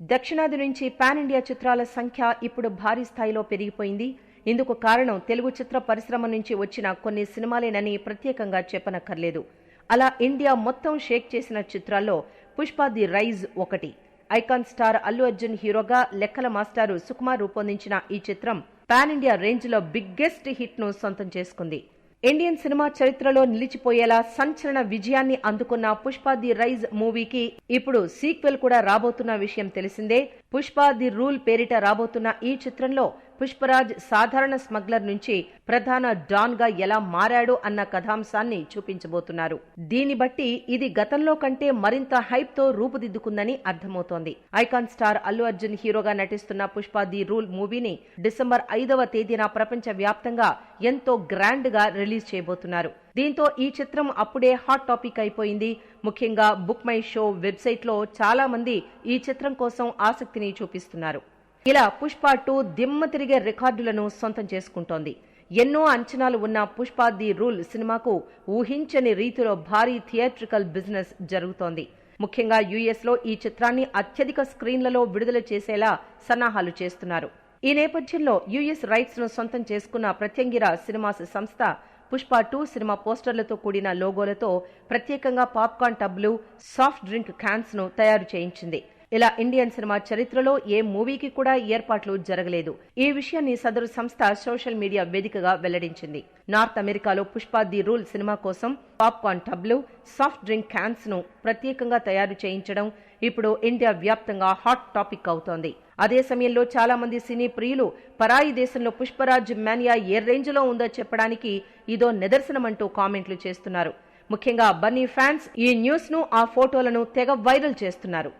దక్షిణాది నుంచి pan India చిత్రాల సంఖ్య ఇప్పుడు భారీ స్థాయిలో పెరిగిపోయింది. ఇందుకు కారణం తెలుగు చిత్ర పరిశ్రమ నుంచి వచ్చిన కొన్ని సినిమాలేనని ప్రత్యేకంగా చెప్పనక్కర్లేదు. అలా ఇండియా మొత్తం షేక్ చేసిన చిత్రాల్లో పుష్ప ది రైజ్ ఒకటి. ఐకాన్ స్టార్ అల్లు అర్జున్ హీరోగా లెక్కల మాస్టారు సుకుమార్ రూపొందించిన ఈ చిత్రం పాన్ ఇండియా రేంజ్ లో బిగ్గెస్ట్ హిట్ ను సొంతం చేసుకుంది. ఇండియన్ సినిమా చరిత్రలో నిలిచిపోయేలా సంచలన విజయాన్ని అందుకున్న పుష్ప ది రైజ్ మూవీకి ఇప్పుడు సీక్వెల్ కూడా రాబోతున్న విషయం తెలిసిందే. పుష్ప ది రూల్ పేరిట రాబోతున్న ఈ చిత్రంలో పుష్పరాజ్ సాధారణ స్మగ్లర్ నుంచి ప్రధాన డాన్ గా ఎలా మారాడు అన్న కథాంశాన్ని చూపించబోతున్నారు. దీన్ని బట్టి ఇది గతంలో కంటే మరింత హైప్ తో రూపుదిద్దుకుందని అర్థమవుతోంది. ఐకాన్ స్టార్ అల్లు అర్జున్ హీరోగా నటిస్తున్న పుష్ప ది రూల్ మూవీని డిసెంబర్ 5వ తేదీన ప్రపంచ వ్యాప్తంగా ఎంతో గ్రాండ్ గా రిలీజ్ చేయబోతున్నారు. దీంతో ఈ చిత్రం అప్పుడే హాట్ టాపిక్ అయిపోయింది. ముఖ్యంగా బుక్ మై షో వెబ్సైట్ లో చాలా మంది ఈ చిత్రం కోసం ఆసక్తిని చూపిస్తున్నారు. ఇలా పుష్ప 2 దిమ్మ తిరిగే రికార్డులను సొంతం చేసుకుంటోంది. ఎన్నో అంచనాలు ఉన్న పుష్ప ది రూల్ సినిమాకు ఊహించని రీతిలో భారీ థియేట్రికల్ బిజినెస్ జరుగుతోంది. ముఖ్యంగా యుఎస్ లో ఈ చిత్రాన్ని అత్యధిక స్క్రీన్లలో విడుదల చేసేలా సన్నాహాలు చేస్తున్నారు. ఈ నేపథ్యంలో యుఎస్ రైట్స్ ను సొంతం చేసుకున్న ప్రత్యంగిర సినిమాస్ సంస్థ పుష్ప 2 సినిమా పోస్టర్లతో కూడిన లోగోలతో ప్రత్యేకంగా పాప్కార్న్ టబ్లు, సాఫ్ట్ డ్రింక్ క్యాన్స్ ను తయారు చేయించింది. ఇలా ఇండియన్ సినిమా చరిత్రలో ఏ మూవీకి కూడా ఏర్పాట్లు జరగలేదు. ఈ విషయాన్ని సదరు సంస్థ సోషల్ మీడియా వేదికగా వెల్లడించింది. నార్త్ అమెరికాలో పుష్ప ది రూల్ సినిమా కోసం పాప్కార్న్ టబ్లు, సాఫ్ట్ డ్రింక్ క్యాన్స్ ను ప్రత్యేకంగా తయారు చేయించడం ఇప్పుడు ఇండియా వ్యాప్తంగా హాట్ టాపిక్ అవుతోంది. అదే సమయంలో చాలా మంది సినీ ప్రియులు పరాయి దేశంలో పుష్పరాజ్ మానియా ఏ రేంజ్ లో ఉందో చెప్పడానికి ఇదో నిదర్శనమంటూ కామెంట్లు చేస్తున్నారు. ముఖ్యంగా బన్నీ ఫ్యాన్స్ ఈ న్యూస్ ను, ఆ ఫోటోలను తెగ వైరల్ చేస్తున్నారు.